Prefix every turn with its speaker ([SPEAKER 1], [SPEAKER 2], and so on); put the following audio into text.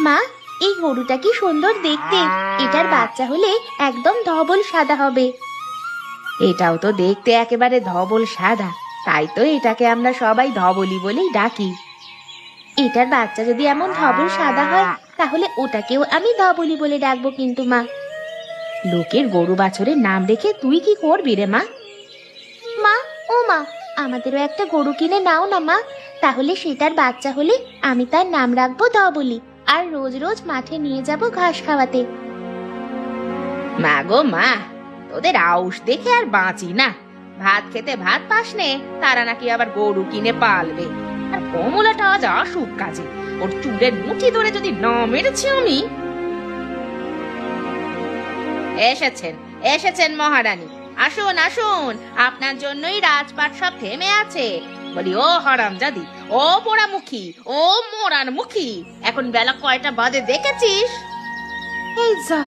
[SPEAKER 1] মা, এই গরুটা কি সুন্দর দেখতে! এটার বাচ্চা হলে একদম ধবল সাদা হবে।
[SPEAKER 2] এটাও তো দেখতে একেবারে ধবল সাদা, তাই তো এটাকে আমরা সবাই ধবলি বলেই ডাকি।
[SPEAKER 1] এটার বাচ্চা যদি এমন ধবল সাদা হয়, তাহলে ওটাকেও আমি ধবলি বলে ডাকবো কিন্তু মা।
[SPEAKER 2] লোকের গরু বাছরের নাম রেখে তুই কি করবি রে মা?
[SPEAKER 1] মা, ও মা, আমাদেরও একটা গরু কিনে নাও না মা। তাহলে সেটার বাচ্চা হলে আমি তার নাম রাখবো ধবলি, আর রোজ রোজ মাঠে নিয়ে যাব ঘাস খাওয়াতে।
[SPEAKER 2] মা গো মা, তোদের আউশ দেখে আর বাঁচি না। ভাত খেতে ভাত পাস নে, তারা নাকি আবার গরু কিনে পালবে। আর কমলাটা আজ আসুক কাজে, ওর চুলের মুঠি ধরে যদি না মেরেছি আমি। এসেছেন এসেছেন মহারানী, আসুন আসুন, আপনার জন্যই রাজপাট সব থেমে আছে। বলি ও হারামজাদি, ও পোড়ামুখী, ও মোড়ার মুখী, এখন বেলা কয়টা বাজে দেখেছিস?
[SPEAKER 1] এই যা,